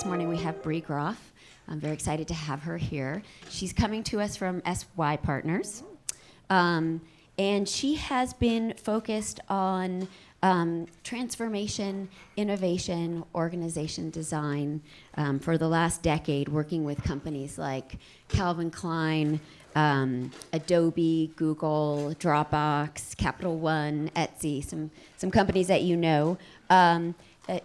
this morning we have Bree Groff. I'm very excited to have her here. She's coming to us from SYParftners. And she has been focused on transformation, innovation, organization design for the last decade, working with companies like Calvin Klein, Adobe, Google, Dropbox, Capital One, Etsy, some companies that you know,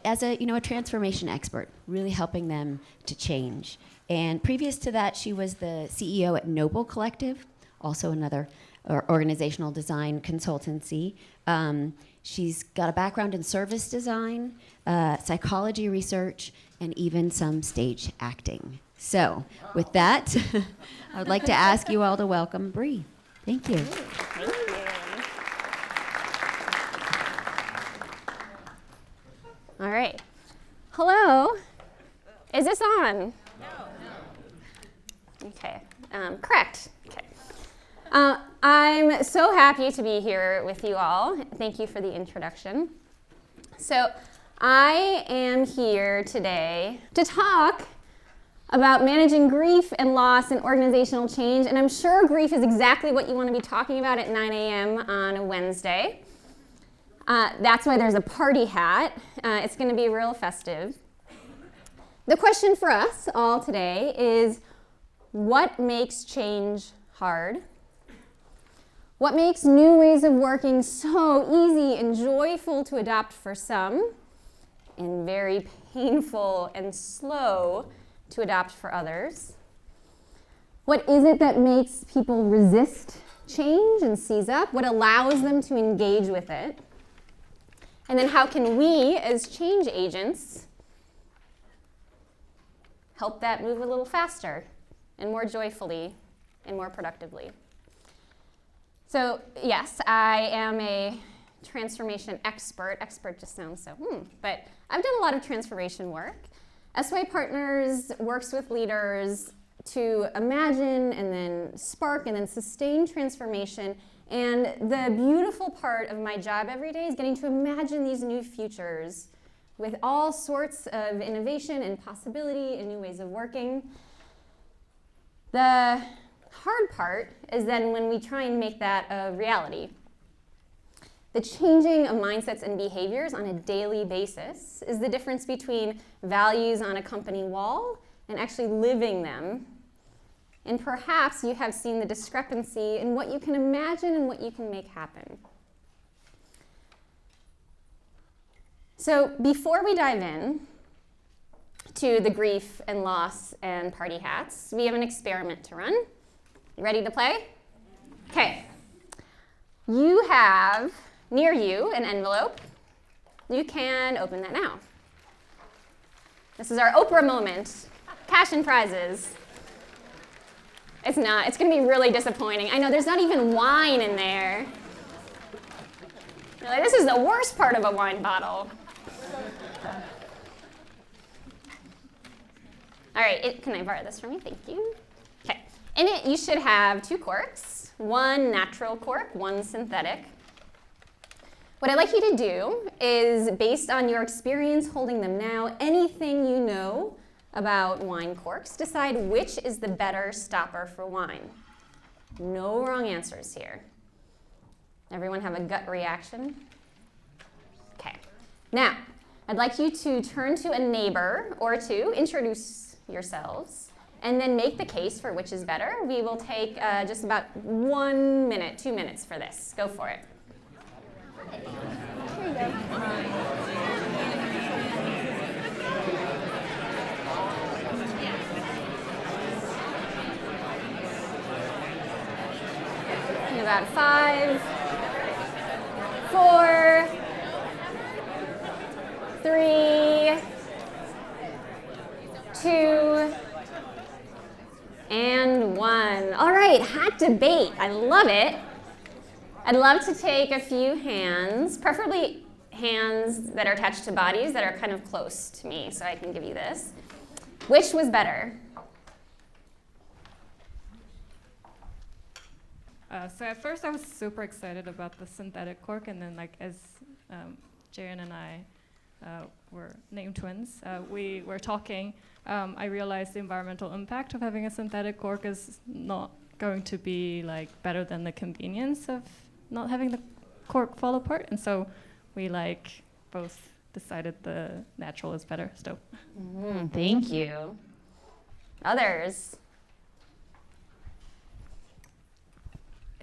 as a transformation expert, really helping them to change. And previous to that, she was the CEO at Noble Collective, also another organizational design consultancy. She's got a background in service design, psychology research, and even some stage acting. So with that, I would like to ask you all to welcome Bree. Thank you. Thank you. All right. Hello. Is this on? No. Okay. Correct. Okay. I'm so happy to be here with you all. Thank you for the introduction. So I am here today to talk about managing grief and loss and organizational change, and I'm sure grief is exactly what you want to be talking about at 9 a.m. on a Wednesday. That's why there's a party hat. It's going to be real festive. The question for us all today is, what makes change hard? What makes new ways of working so easy and joyful to adopt for some, and very painful and slow to adopt for others? What is it that makes people resist change and seize up? What allows them to engage with it? And then how can we, as change agents, help that move a little faster and more joyfully and more productively? So yes, I am a transformation expert. Expert just sounds so, but I've done a lot of transformation work. SYParftners works with leaders to imagine and then spark and then sustain transformation. And the beautiful part of my job every day is getting to imagine these new futures with all sorts of innovation and possibility and new ways of working. The hard part is then when we try and make that a reality. The changing of mindsets and behaviors on a daily basis is the difference between values on a company wall and actually living them. And perhaps you have seen the discrepancy in what you can imagine and what you can make happen. So before we dive in to the grief and loss and party hats, we have an experiment to run. You ready to play? Okay. You have near you an envelope. You can open that now. This is our Oprah Moment. Cash and prizes. It's not. It's going to be really disappointing. I know, there's not even wine in there. You're like, this is the worst part of a wine bottle. All right, can I borrow this from you? Thank you. Okay. In it, you should have 2 corks, 1 natural cork, 1 synthetic. What I'd like you to do is, based on your experience holding them now, anything you know about wine corks, decide which is the better stopper for wine. No wrong answers here. Everyone have a gut reaction? Okay. Now, I'd like you to turn to a neighbor or two, introduce yourselves, and then make the case for which is better. We will take just about 1 minute, 2 minutes for this. Go for it. Here you go. In about 5, 4, 3, 2, and 1. All right, hot debate. I love it. I'd love to take a few hands, preferably hands that are attached to bodies that are kind of close to me, so I can give you this. Which was better? So at first I was super excited about the synthetic cork, and then as Jaren and I we're named twins, we were talking, I realized the environmental impact of having a synthetic cork is not going to be like better than the convenience of not having the cork fall apart, and so we like both decided the natural is better. So Thank you. Others?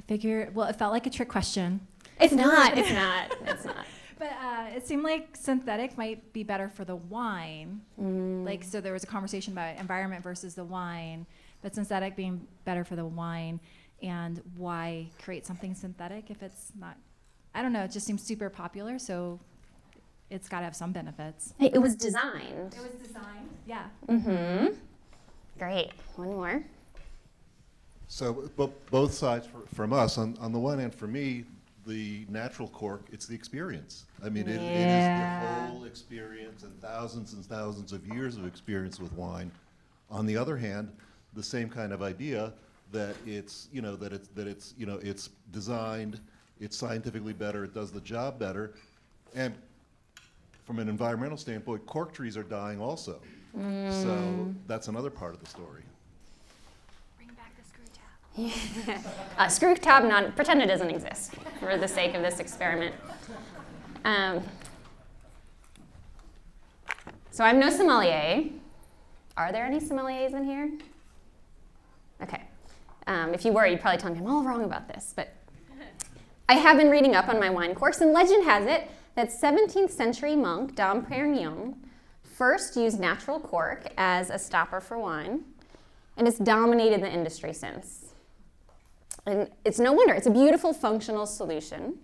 Well, it felt like a trick question. It's not. It's not. It's not. But it seemed like synthetic might be better for the wine. Like, so there was a conversation about environment versus the wine, but synthetic being better for the wine, and why create something synthetic if it's not, I don't know, it just seems super popular, so it's got to have some benefits. Hey, it was designed. It was designed? Yeah. Mm-hmm. Great. One more. So both sides from us. On the one hand, for me, the natural cork, it's the experience. I mean, it is the whole experience and thousands of years of experience with wine. On the other hand, the same kind of idea that it's designed, it's scientifically better, it does the job better, and from an environmental standpoint, cork trees are dying also. So that's another part of the story. Screw tab, not pretend it doesn't exist for the sake of this experiment. So I'm no sommelier. Are there any sommeliers in here? Okay. If you were, you'd probably tell me I'm all wrong about this. But I have been reading up on my wine corks, and legend has it that 17th century monk Dom Perignon first used natural cork as a stopper for wine, and it's dominated the industry since. And it's no wonder, it's a beautiful functional solution.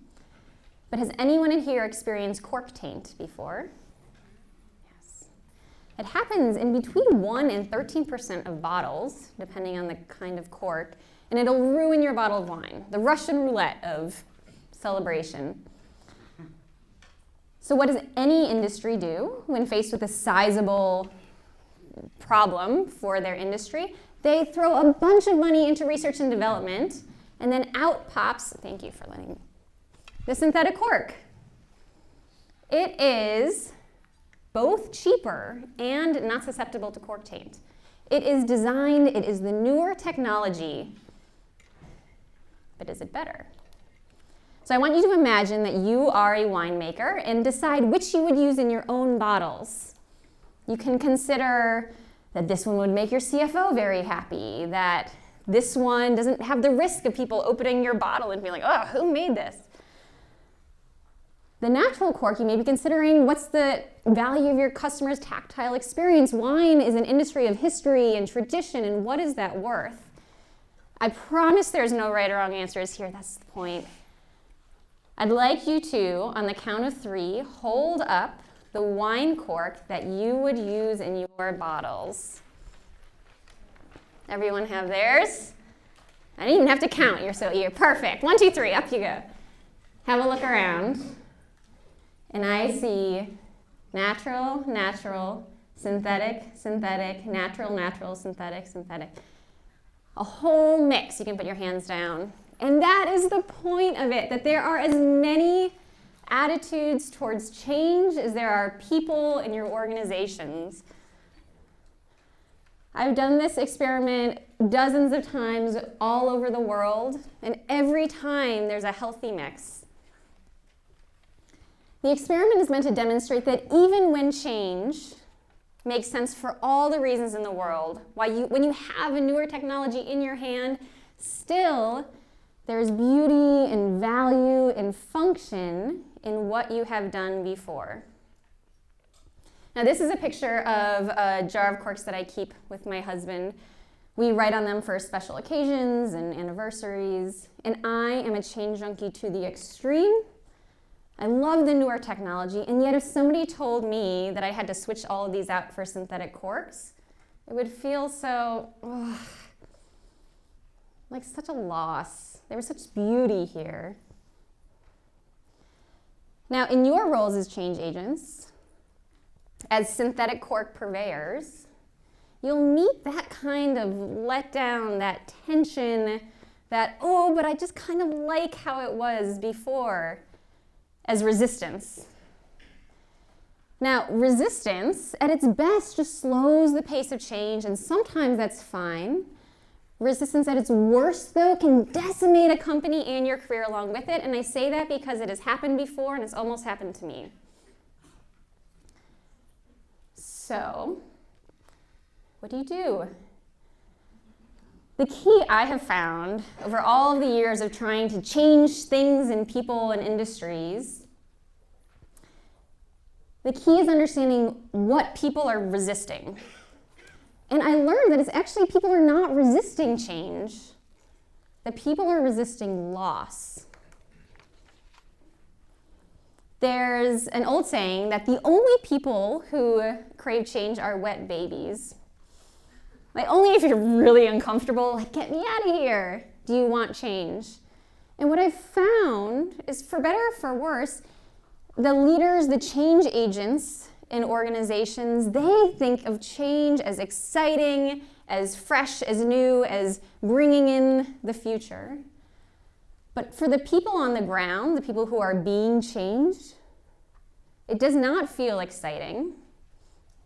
But has anyone in here experienced cork taint before? Yes. It happens in between 1 and 13% of bottles, depending on the kind of cork, and it'll ruin your bottle of wine, the Russian roulette of celebration. So what does any industry do when faced with a sizable problem for their industry? They throw a bunch of money into research and development, and then out pops, thank you for letting me, the synthetic cork. It is both cheaper and not susceptible to cork taint. It is designed, it is the newer technology, but is it better? So I want you to imagine that you are a winemaker and decide which you would use in your own bottles. You can consider that this one would make your CFO very happy, that this one doesn't have the risk of people opening your bottle and being like, oh, who made this? The natural cork, you may be considering what's the value of your customer's tactile experience. Wine is an industry of history and tradition, and what is that worth? I promise there's no right or wrong answers here. That's the point. I'd like you to, on the count of 3, hold up the wine cork that you would use in your bottles. Everyone have theirs? I didn't even have to count. You're perfect. 1, 2, 3, up you go. Have a look around. And I see natural, natural, synthetic, synthetic, natural, natural, synthetic, synthetic. A whole mix. You can put your hands down. And that is the point of it, that there are as many attitudes towards change as there are people in your organizations. I've done this experiment dozens of times all over the world, and every time there's a healthy mix. The experiment is meant to demonstrate that even when change makes sense for all the reasons in the world, when you have a newer technology in your hand, still there's beauty and value and function in what you have done before. Now this is a picture of a jar of corks that I keep with my husband. We write on them for special occasions and anniversaries, and I am a change junkie to the extreme. I love the newer technology, and yet if somebody told me that I had to switch all of these out for synthetic corks, it would feel so, like such a loss. There was such beauty here. Now, in your roles as change agents, as synthetic cork purveyors, you'll meet that kind of letdown, that tension, that, oh, but I just kind of like how it was before, as resistance. Now, resistance, at its best, just slows the pace of change, and sometimes that's fine. Resistance at its worst, though, can decimate a company and your career along with it, and I say that because it has happened before, and it's almost happened to me. So, what do? The key I have found over all of the years of trying to change things in people and industries, the key is understanding what people are resisting. And I learned that it's actually people are not resisting change, that people are resisting loss. There's an old saying that the only people who crave change are wet babies. Like, only if you're really uncomfortable, like, get me out of here, do you want change. And what I've found is, for better or for worse, the leaders, the change agents in organizations, they think of change as exciting, as fresh, as new, as bringing in the future. But for the people on the ground, the people who are being changed, it does not feel exciting.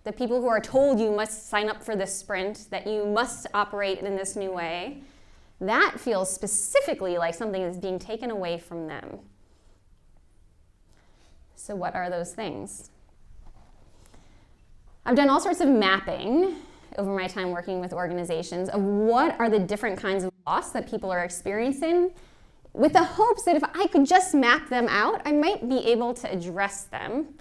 The people who are told you must sign up for this sprint, that you must operate in this new way, that feels specifically like something is being taken away from them. So what are those things? I've done all sorts of mapping over my time working with organizations of what are the different kinds of loss that people are experiencing, with the hopes that if I could just map them out, I might be able to address them.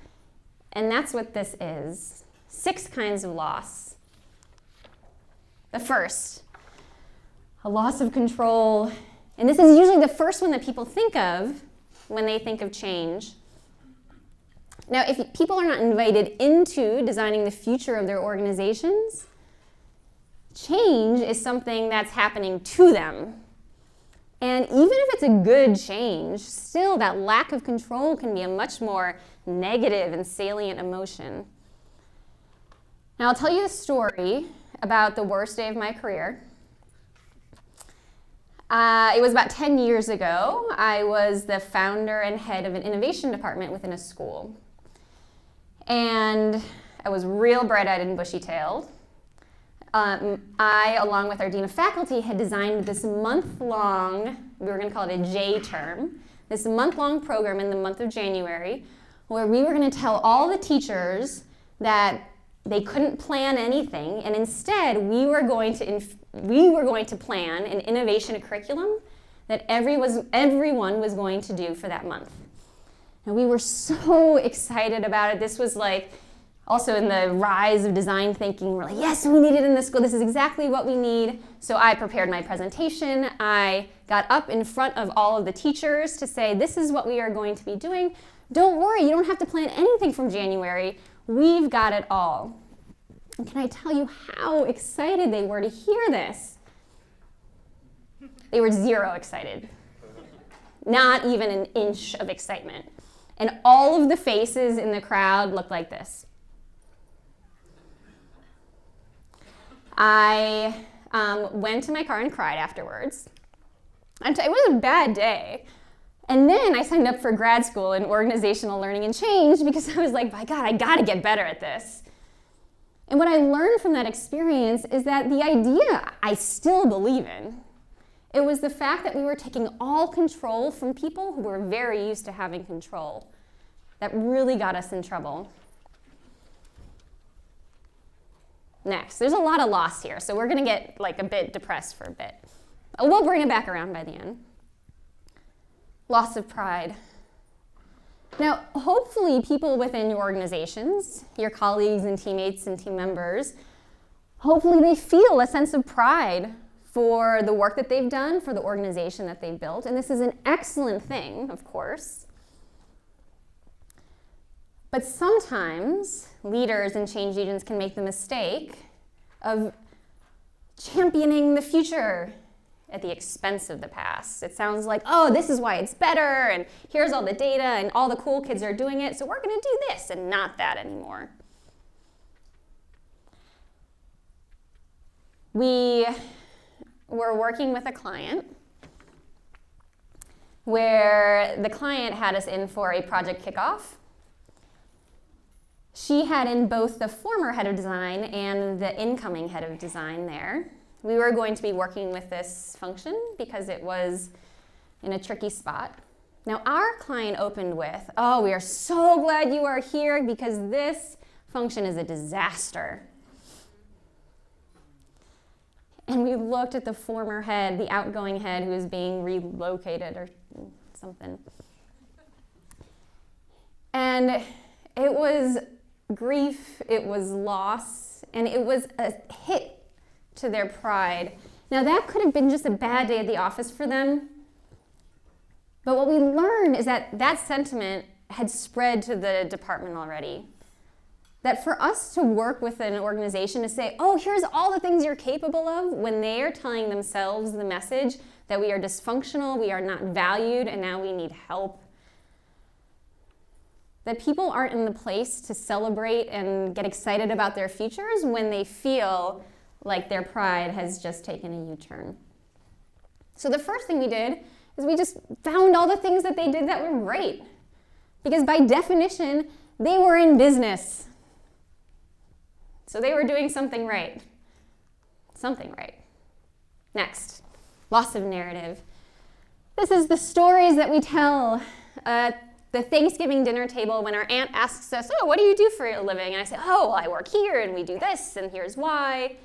And that's what this is. 6 kinds of loss. The first, a loss of control. And this is usually the first one that people think of when they think of change. Now, if people are not invited into designing the future of their organizations, change is something that's happening to them. And even if it's a good change, still that lack of control can be a much more negative and salient emotion. Now, I'll tell you a story about the worst day of my career. It was about 10 years ago. I was the founder and head of an innovation department within a school. And I was real bright-eyed and bushy-tailed. I, along with our dean of faculty, had designed this month-long, we were going to call it a J term, this month-long program in the month of January, where we were going to tell all the teachers that they couldn't plan anything, and instead we were going to plan an innovation curriculum that everyone was going to do for that month. And we were so excited about it. This was like also in the rise of design thinking. We're like, yes, we need it in the school. This is exactly what we need. So I prepared my presentation. I got up in front of all of the teachers to say, this is what we are going to be doing. Don't worry, you don't have to plan anything from January. We've got it all. And can I tell you how excited they were to hear this? They were zero excited. Not even an inch of excitement. And all of the faces in the crowd looked like this. I went to my car and cried afterwards. It was a bad day. And then I signed up for grad school in organizational learning and change because I was like, my God, I gotta get better at this. And what I learned from that experience is that the idea I still believe in, it was the fact that we were taking all control from people who were very used to having control. That really got us in trouble. Next, there's a lot of loss here, so we're gonna get like a bit depressed for a bit. We'll bring it back around by the end. Loss of pride. Now, hopefully people within your organizations, your colleagues and teammates and team members, hopefully they feel a sense of pride for the work that they've done, for the organization that they've built, and this is an excellent thing, of course. But sometimes leaders and change agents can make the mistake of championing the future at the expense of the past. It sounds like, oh, this is why it's better, and here's all the data, and all the cool kids are doing it, so we're gonna do this and not that anymore. We were working with a client where the client had us in for a project kickoff. she had in both the former head of design and the incoming head of design there. We were going to be working with this function because it was in a tricky spot. Now, our client opened with, "Oh, we are so glad you are here because this function is a disaster." And we looked at the former head, the outgoing head who was being relocated or something. And it was grief, it was loss, and it was a hit to their pride. Now, that could have been just a bad day at the office for them. But what we learned is that that sentiment had spread to the department already. That for us to work with an organization to say, "Oh, here's all the things you're capable of," when they are telling themselves the message that we are dysfunctional, we are not valued, and now we need help. That people aren't in the place to celebrate and get excited about their futures when they feel like their pride has just taken a U-turn. So the first thing we did is we just found all the things that they did that were great. Because by definition, they were in business. So they were doing something right. Something right. Next, loss of narrative. This is the stories that we tell at the Thanksgiving dinner table when our aunt asks us, "Oh, what do you do for a living?" And I say, "Oh, well, I work here and we do this and here's why."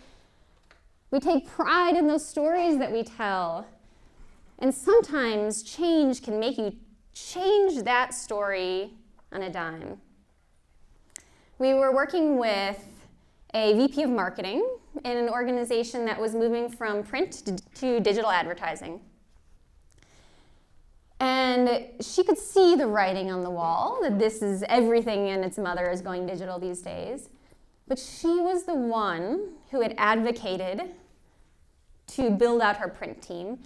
We take pride in those stories that we tell. And sometimes change can make you change that story on a dime. We were working with a VP of marketing in an organization that was moving from print to digital advertising. And she could see the writing on the wall, that this is everything and its mother is going digital these days. But she was the one who had advocated to build out her print team.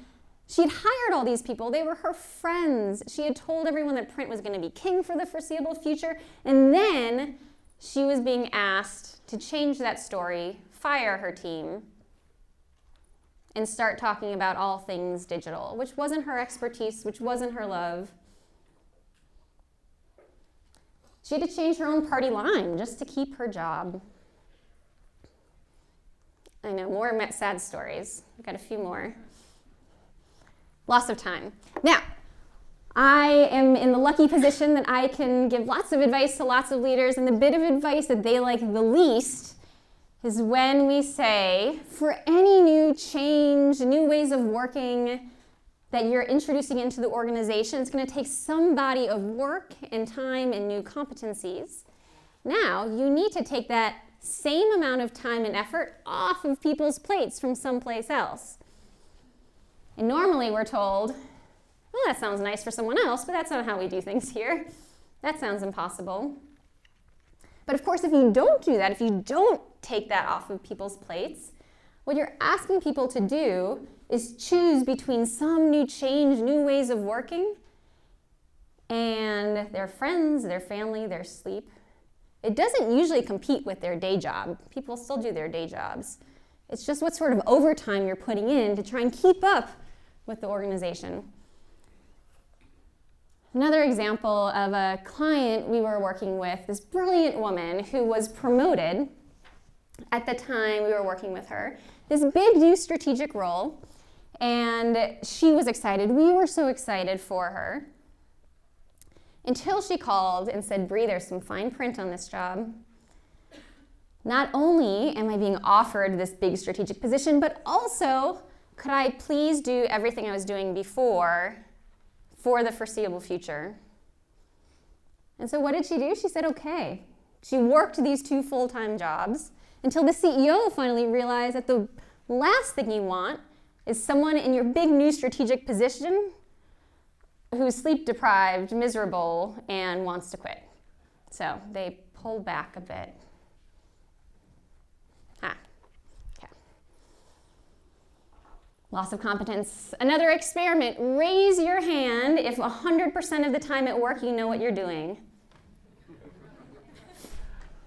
She had hired all these people. They were her friends. She had told everyone that print was going to be king for the foreseeable future. And then she was being asked to change that story, fire her team, and start talking about all things digital, which wasn't her expertise, which wasn't her love. She had to change her own party line just to keep her job. I know, more sad stories. I've got a few more. Loss of time. Now, I am in the lucky position that I can give lots of advice to lots of leaders, and the bit of advice that they like the least is when we say, for any new change, new ways of working that you're introducing into the organization, it's going to take some body of work and time and new competencies. Now, you need to take that same amount of time and effort off of people's plates from someplace else. And normally we're told, well, that sounds nice for someone else, but that's not how we do things here. That sounds impossible. But of course, if you don't do that, if you don't take that off of people's plates, what you're asking people to do is choose between some new change, new ways of working, and their friends, their family, their sleep. It doesn't usually compete with their day job. People still do their day jobs. It's just what sort of overtime you're putting in to try and keep up with the organization. Another example of a client we were working with, this brilliant woman who was promoted at the time we were working with her, this big new strategic role, and she was excited. We were so excited for her until she called and said, "Bree, there's some fine print on this job. Not only am I being offered this big strategic position, but also could I please do everything I was doing before for the foreseeable future?" And so what did she do? She said, okay. She worked these 2 full-time jobs until the CEO finally realized that the last thing you want is someone in your big new strategic position who's sleep-deprived, miserable, and wants to quit. So they pulled back a bit. Okay. Loss of competence. Another experiment. Raise your hand if 100% of the time at work you know what you're doing.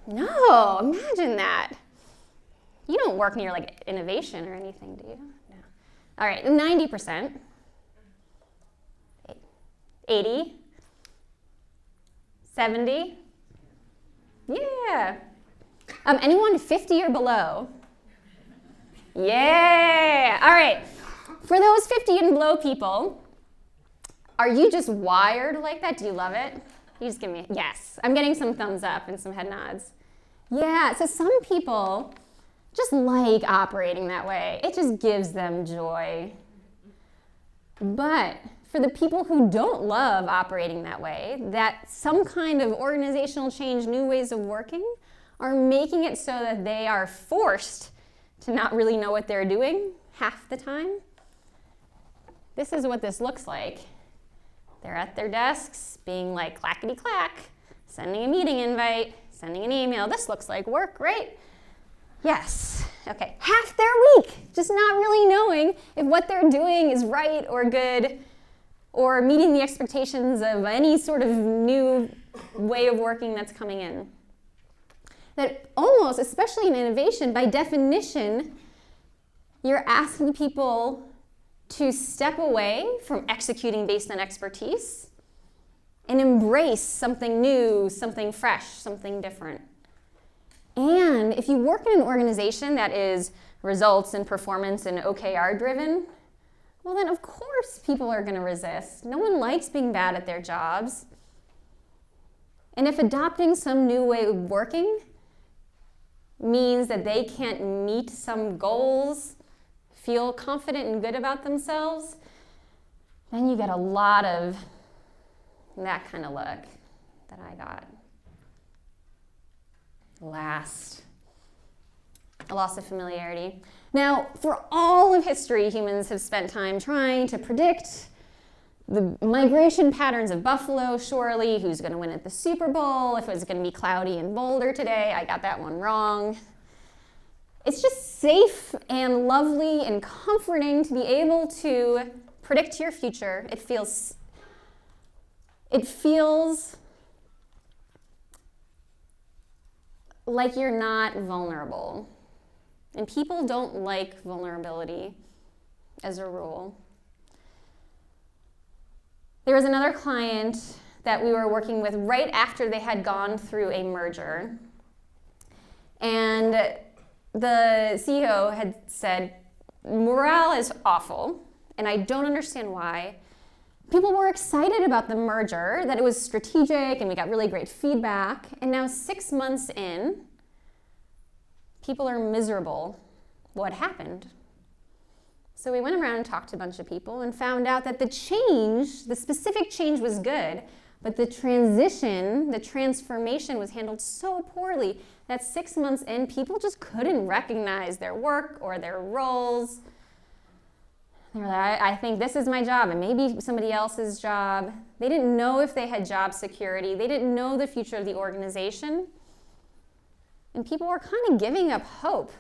No, imagine that. You don't work near like innovation or anything, do you? No. All right, 90%. 80, 70, Yeah. Anyone 50 or below? Yeah. All right. For those 50 and below people, are you just wired like that? Do you love it? You just give me a yes. I'm getting some thumbs up and some head nods. Yeah. So some people just like operating that way. It just gives them joy. But for the people who don't love operating that way, that some kind of organizational change, new ways of working, are making it so that they are forced to not really know what they're doing half the time. This is what this looks like. They're at their desks being like clackety clack, sending a meeting invite, sending an email. This looks like work, right? Yes. Okay. Half their week, just not really knowing if what they're doing is right or good or meeting the expectations of any sort of new way of working that's coming in. That almost, especially in innovation, by definition, you're asking people to step away from executing based on expertise and embrace something new, something fresh, something different. And if you work in an organization that is results and performance and OKR driven, well then of course people are going to resist. No one likes being bad at their jobs. And if adopting some new way of working means that they can't meet some goals, feel confident and good about themselves, then you get a lot of that kind of look that I got. Last, a loss of familiarity. Now, for all of history, humans have spent time trying to predict the migration patterns of buffalo, surely, who's going to win at the Super Bowl, if it's going to be cloudy in Boulder today. I got that one wrong. It's just safe and lovely and comforting to be able to predict your future. It feels like you're not vulnerable. And people don't like vulnerability as a rule. There was another client that we were working with right after they had gone through a merger. And the CEO had said, morale is awful, and I don't understand why. People were excited about the merger, that it was strategic, and we got really great feedback. And now 6 months in, people are miserable. What happened? So we went around and talked to a bunch of people and found out that the specific change was good, but the transition, the transformation was handled so poorly that 6 months in, people just couldn't recognize their work or their roles. They were like, I think this is my job and maybe somebody else's job. They didn't know if they had job security. They didn't know the future of the organization. And people were kind of giving up hope,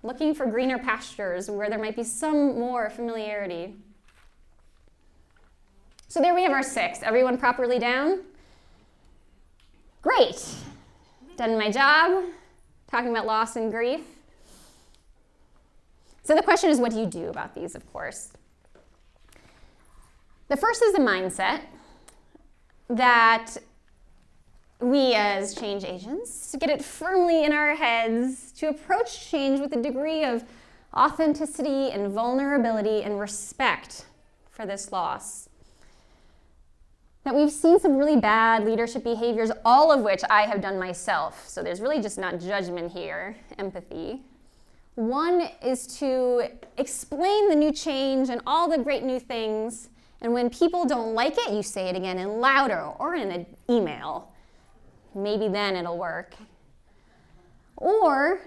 looking for greener pastures where there might be some more familiarity. So there we have our 6. Everyone properly down? Great. Done my job, talking about loss and grief. So the question is, what do you do about these, of course? The first is the mindset that we as change agents, to get it firmly in our heads, to approach change with a degree of authenticity and vulnerability and respect for this loss. That we've seen some really bad leadership behaviors, all of which I have done myself. So there's really just not judgment here, empathy. One is to explain the new change and all the great new things. And when people don't like it, you say it again in louder or in an email. Maybe then it'll work. Or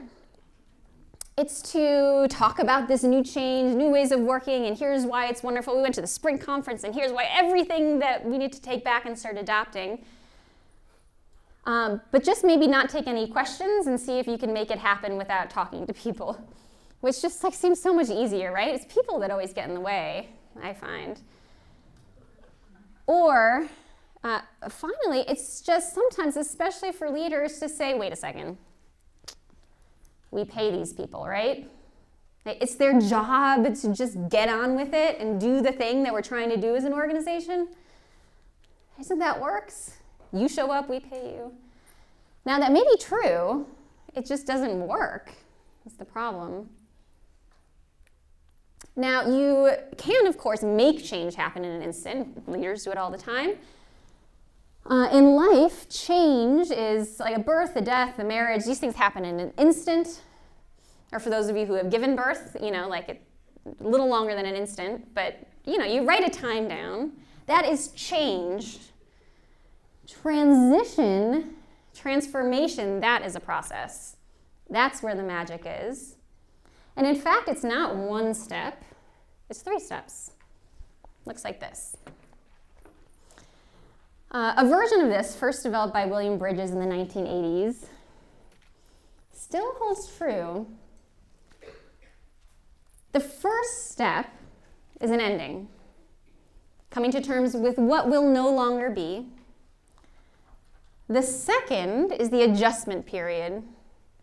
it's to talk about this new change, new ways of working, and here's why it's wonderful. We went to the spring conference, and here's why everything that we need to take back and start adopting. But just maybe not take any questions and see if you can make it happen without talking to people, which just seems so much easier, right? It's people that always get in the way, I find. Or finally, it's just sometimes, especially for leaders, to say, wait a second. We pay these people, right? It's their job to just get on with it and do the thing that we're trying to do as an organization. Isn't that works? You show up, we pay you. Now, that may be true, it just doesn't work. That's the problem. Now, you can, of course, make change happen in an instant. Leaders do it all the time. In life, change is like a birth, a death, a marriage. These things happen in an instant. Or for those of you who have given birth, like a little longer than an instant. But, you write a time down. That is change. Transition, transformation, that is a process. That's where the magic is. And in fact, it's not one step. It's 3 steps. Looks like this. A version of this, first developed by William Bridges in the 1980s, still holds true. The first step is an ending, coming to terms with what will no longer be. The second is the adjustment period,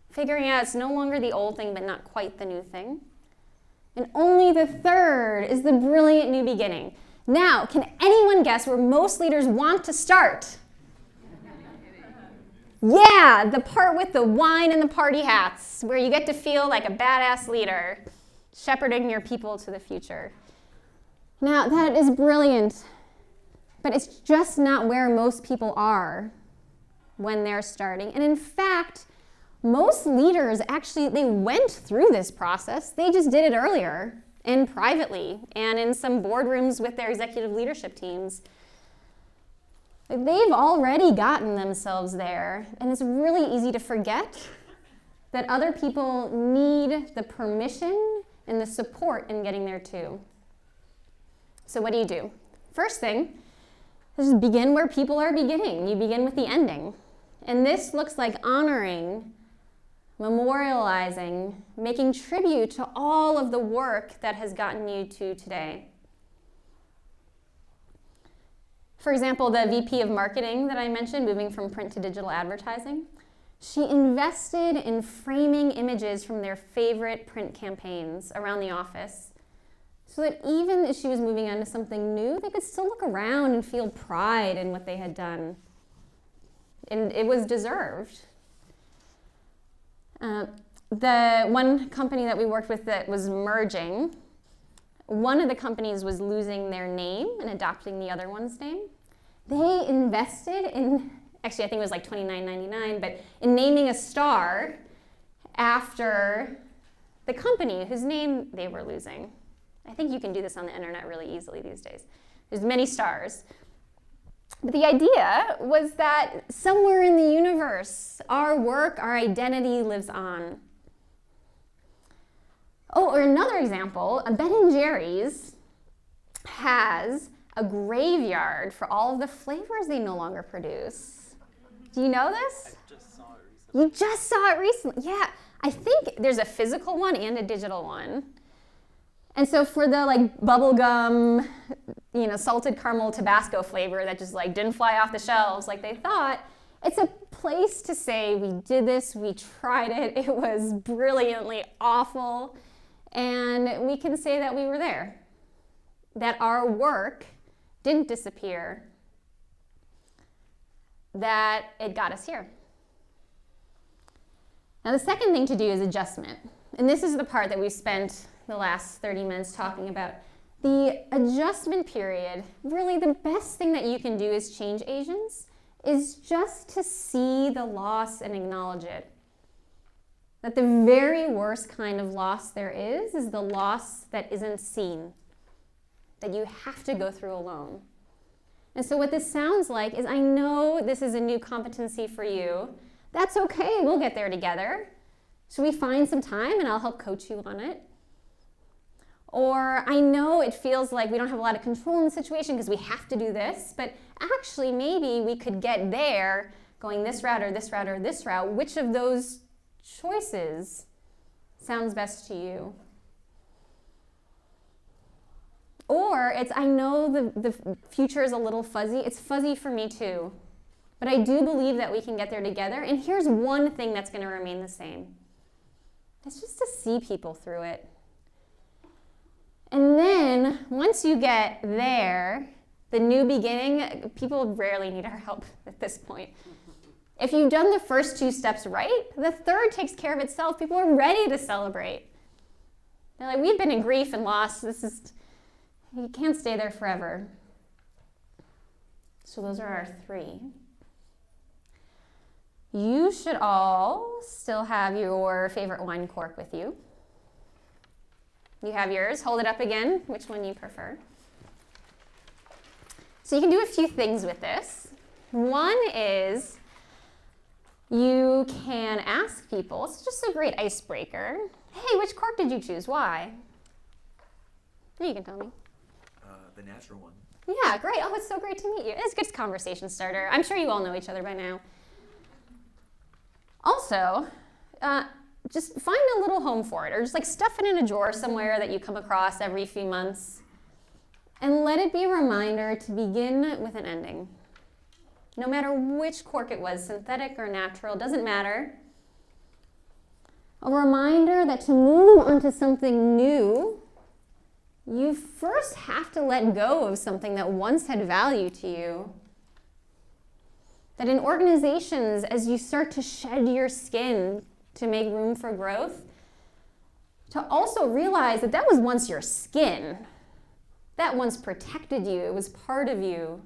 figuring out it's no longer the old thing, but not quite the new thing. And only the third is the brilliant new beginning. Now, can anyone guess where most leaders want to start? Yeah, the part with the wine and the party hats, where you get to feel like a badass leader, shepherding your people to the future. Now, that is brilliant, but it's just not where most people are when they're starting. And in fact, most leaders actually, they went through this process. They just did it earlier and privately and in some boardrooms with their executive leadership teams. They've already gotten themselves there, and it's really easy to forget that other people need the permission and the support in getting there too. So what do? First thing is begin where people are beginning. You begin with the ending. And this looks like honoring, memorializing, making tribute to all of the work that has gotten you to today. For example, the VP of marketing that I mentioned, moving from print to digital advertising, she invested in framing images from their favorite print campaigns around the office so that even as she was moving on to something new, they could still look around and feel pride in what they had done. And it was deserved. The one company that we worked with that was merging, one of the companies was losing their name and adopting the other one's name. They invested in, actually I think it was like $29.99, but in naming a star after the company whose name they were losing. I think you can do this on the internet really easily these days. There's many stars. But the idea was that somewhere in the universe, our work, our identity lives on. Oh, or another example, Ben & Jerry's has a graveyard for all of the flavors they no longer produce. Do you know this? I just saw it recently. You just saw it recently? Yeah. I think there's a physical one and a digital one. And so for the bubblegum, salted caramel Tabasco flavor that just didn't fly off the shelves like they thought, it's a place to say we did this, we tried it, it was brilliantly awful, and we can say that we were there, that our work didn't disappear, that it got us here. Now the second thing to do is adjustment. And this is the part that we've spent the last 30 minutes talking about. The adjustment period, really the best thing that you can do as change agents is just to see the loss and acknowledge it. That the very worst kind of loss there is the loss that isn't seen, that you have to go through alone. And so what this sounds like is, I know this is a new competency for you. That's okay, we'll get there together. Should we find some time and I'll help coach you on it? Or I know it feels like we don't have a lot of control in the situation because we have to do this, but actually maybe we could get there going this route or this route or this route. Which of those choices sounds best to you? Or it's, I know the future is a little fuzzy. It's fuzzy for me too. But I do believe that we can get there together. And here's one thing that's going to remain the same. It's just to see people through it. And then, once you get there, the new beginning, people rarely need our help at this point. If you've done the first 2 steps right, the third takes care of itself. People are ready to celebrate. They're like, we've been in grief and loss. You can't stay there forever. So those are our 3. You should all still have your favorite wine cork with you. You have yours. Hold it up again, which one you prefer. So you can do a few things with this. One is you can ask people, it's just a great icebreaker, hey, which cork did you choose? Why? You can tell me. The natural one. Yeah, great. Oh, it's so great to meet you. It's a good conversation starter. I'm sure you all know each other by now. Also, just find a little home for it, or just like stuff it in a drawer somewhere that you come across every few months, and let it be a reminder to begin with an ending. No matter which cork it was, synthetic or natural, doesn't matter. A reminder that to move onto something new, you first have to let go of something that once had value to you. That in organizations, as you start to shed your skin to make room for growth, to also realize that that was once your skin. That once protected you, it was part of you.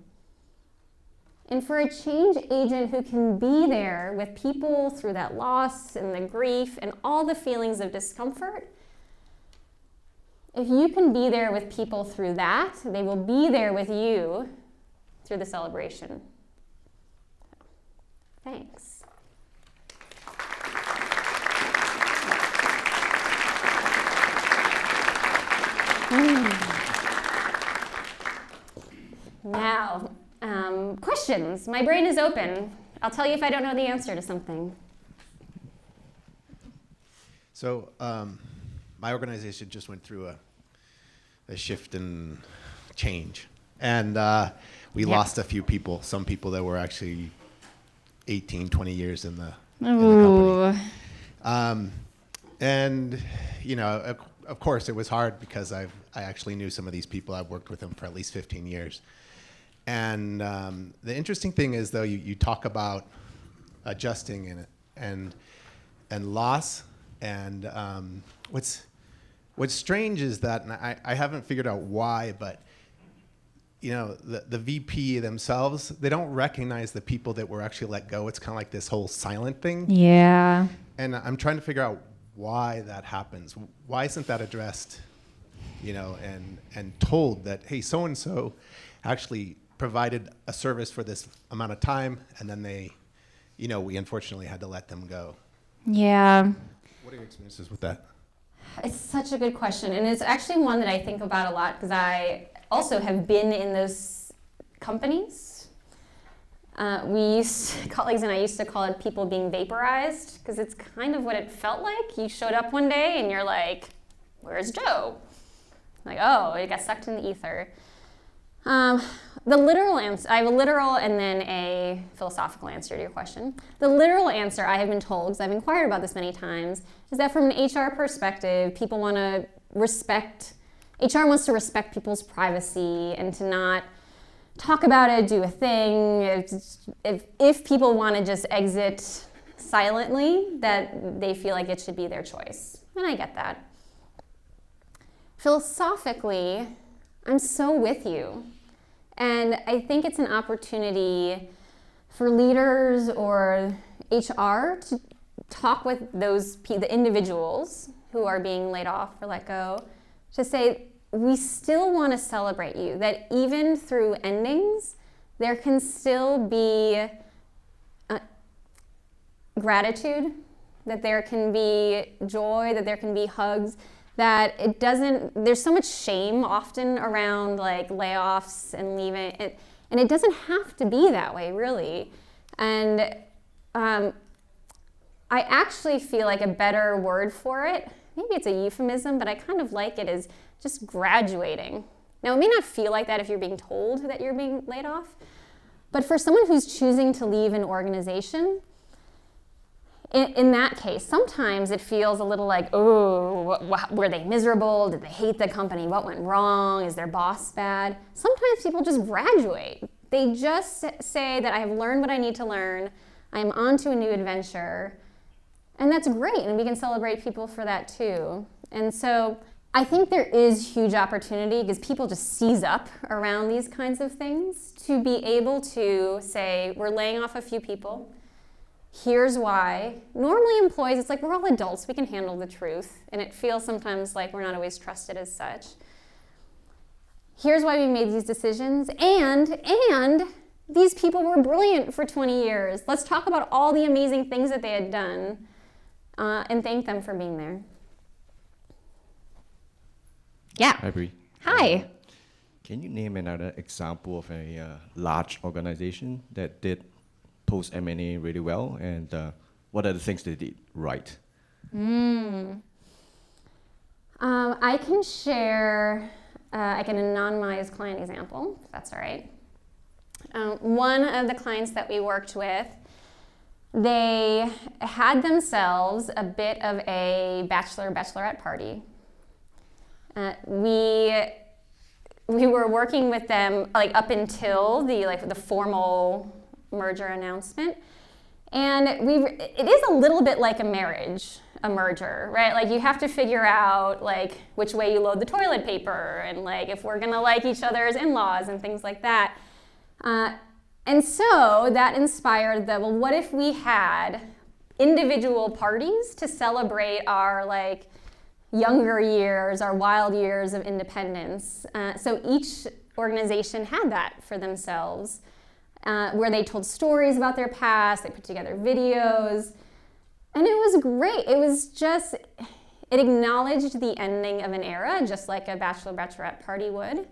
And for a change agent who can be there with people through that loss and the grief and all the feelings of discomfort, if you can be there with people through that, they will be there with you through the celebration. Thanks. Now, questions. My brain is open. I'll tell you if I don't know the answer to something. So my organization just went through a shift and change. And we lost a few people, some people that were actually 18, 20 years in the company. And, you know, of course it was hard because I actually knew some of these people. I've worked with them for at least 15 years. And the interesting thing is, though, you talk about adjusting in it and loss. And what's strange is that, and I haven't figured out why, but you know, the VP themselves, they don't recognize the people that were actually let go. It's kind of like this whole silent thing. Yeah. And I'm trying to figure out why that happens. Why isn't that addressed, you know, and told that, hey, so-and-so actually provided a service for this amount of time, and then they, you know, we unfortunately had to let them go. Yeah. What are your experiences with that? It's such a good question, and it's actually one that I think about a lot because I also have been in those companies. Colleagues and I used to call it people being vaporized because it's kind of what it felt like. You showed up one day and you're like, where's Joe? Like, oh, it got sucked in the ether. The literal answer, I have a literal and then a philosophical answer to your question. The literal answer, I have been told, because I've inquired about this many times, is that from an HR perspective, people want to respect, HR wants to respect people's privacy and to not talk about it, do a thing. If people want to just exit silently, that they feel like it should be their choice. And I get that. Philosophically, I'm so with you. And I think it's an opportunity for leaders or HR to talk with the individuals who are being laid off or let go, to say, we still want to celebrate you, that even through endings, there can still be gratitude, that there can be joy, that there can be hugs, that it doesn't, there's so much shame often around like layoffs and leaving, and it doesn't have to be that way, really. And I actually feel like a better word for it, maybe it's a euphemism, but I kind of like it as just graduating. Now, it may not feel like that if you're being told that you're being laid off, but for someone who's choosing to leave an organization, in that case, sometimes it feels a little like, oh, were they miserable? Did they hate the company? What went wrong? Is their boss bad? Sometimes people just graduate. They just say that I have learned what I need to learn. I'm on to a new adventure. And that's great, and we can celebrate people for that too. And so I think there is huge opportunity because people just seize up around these kinds of things to be able to say, we're laying off a few people. Here's why. Normally employees, it's like we're all adults, we can handle the truth, and it feels sometimes like we're not always trusted as such. Here's why we made these decisions, and these people were brilliant for 20 years. Let's talk about all the amazing things that they had done and thank them for being there. Yeah. Hi, Bree. Hi. Can you name another example of a large organization that did post M&A really well, and what are the things they did right? I can share like an anonymized client example, if that's all right. One of the clients that we worked with, they had themselves a bit of a bachelorette party. We were working with them like up until the formal merger announcement, and it is a little bit like a merger, right? Like you have to figure out like which way you load the toilet paper, and like if we're gonna like each other's in-laws and things like that. And so that inspired well, what if we had individual parties to celebrate our like younger years, our wild years of independence. So each organization had that for themselves, where they told stories about their past, they put together videos, and it was great. It was just, it acknowledged the ending of an era, just like a bachelorette party would,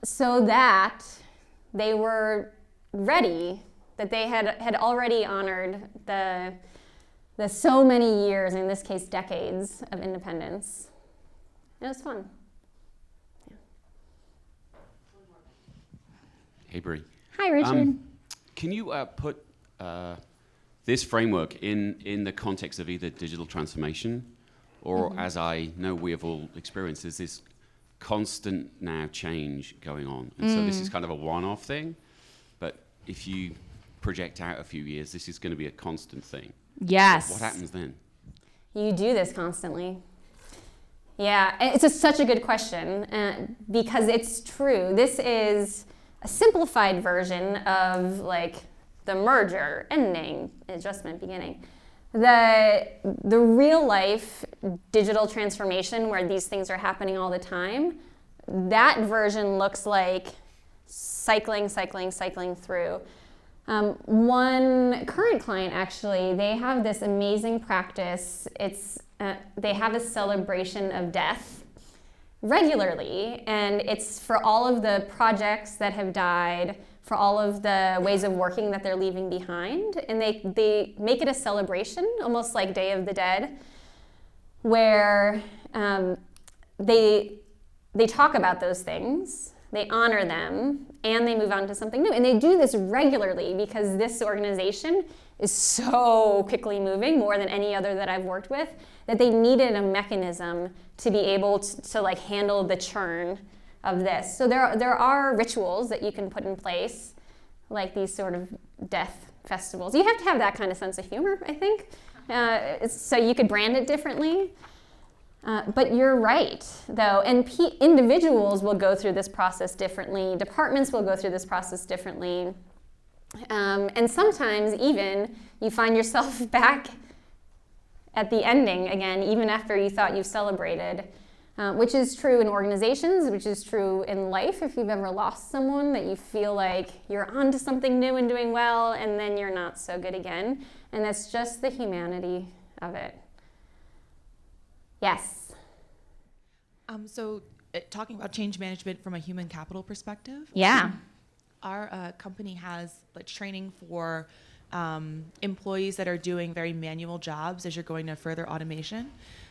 so that they were ready, that they had already honored the so many years, in this case decades, of independence. It was fun. Yeah. Hey, Bree. Hi, Richard. Can you put this framework in the context of either digital transformation or, as I know we have all experienced, there's this constant now change going on. And so this is kind of a one-off thing, but if you project out a few years, this is going to be a constant thing. Yes. What happens then? You do this constantly. Yeah, it's such a good question because it's true. This is a simplified version of like the merger, ending, adjustment, beginning. The real life digital transformation where these things are happening all the time, that version looks like cycling through. One current client, actually, they have this amazing practice. They have a celebration of death regularly, and it's for all of the projects that have died, for all of the ways of working that they're leaving behind, and they make it a celebration, almost like Day of the Dead, where they talk about those things, they honor them, and they move on to something new. And they do this regularly because this organization is so quickly moving, more than any other that I've worked with, that they needed a mechanism to be able to like handle the churn of this. So there are rituals that you can put in place, like these sort of death festivals. You have to have that kind of sense of humor, I think, so you could brand it differently. But you're right, though, and individuals will go through this process differently. Departments will go through this process differently. And sometimes even you find yourself back at the ending again, even after you thought you've celebrated, which is true in organizations, which is true in life. If you've ever lost someone, that you feel like you're on to something new and doing well, and then you're not so good again. And that's just the humanity of it. Yes. So talking about change management from a human capital perspective. Yeah. Our company has like training for employees that are doing very manual jobs as you're going to further automation.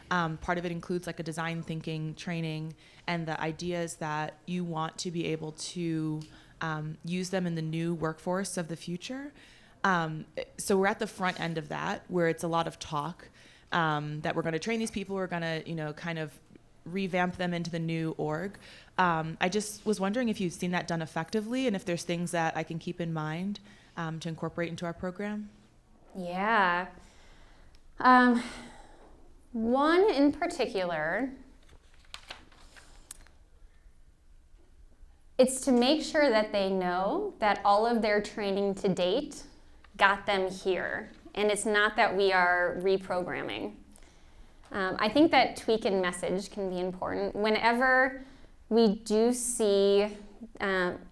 Part of it includes like a design thinking training, and the idea is that you want to be able to use them in the new workforce of the future. So we're at the front end of that, where it's a lot of talk. That we're going to train these people, we're going to, kind of revamp them into the new org. I just was wondering if you've seen that done effectively, and if there's things that I can keep in mind to incorporate into our program. Yeah. One in particular, it's to make sure that they know that all of their training to date got them here. And it's not that we are reprogramming. I think that tweak and message can be important. Whenever we do see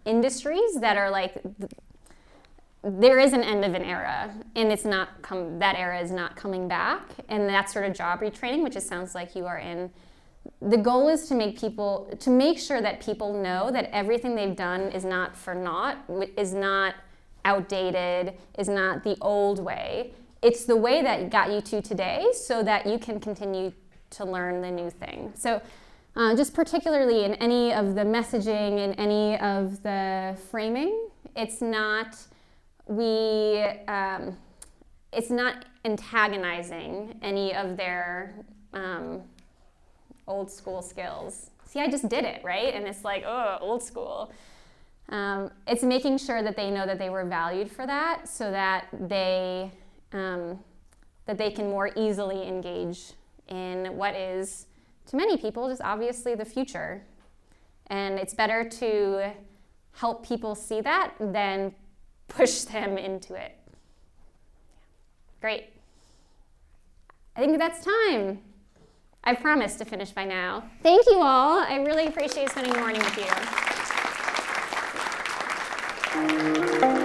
industries that are like, there is an end of an era, and it's not that era is not coming back, and that sort of job retraining, which it sounds like you are in. The goal is to make sure that people know that everything they've done is not for naught, is not outdated, is not the old way. It's the way that got you to today, so that you can continue to learn the new thing. So just particularly in any of the messaging and any of the framing, it's not antagonizing any of their old school skills. See, I just did it, right? And it's like, oh, old school. It's making sure that they know that they were valued for that, so that they can more easily engage in what is, to many people, just obviously the future. And it's better to help people see that than push them into it. Great. I think that's time. I promised to finish by now. Thank you all. I really appreciate spending the morning with you.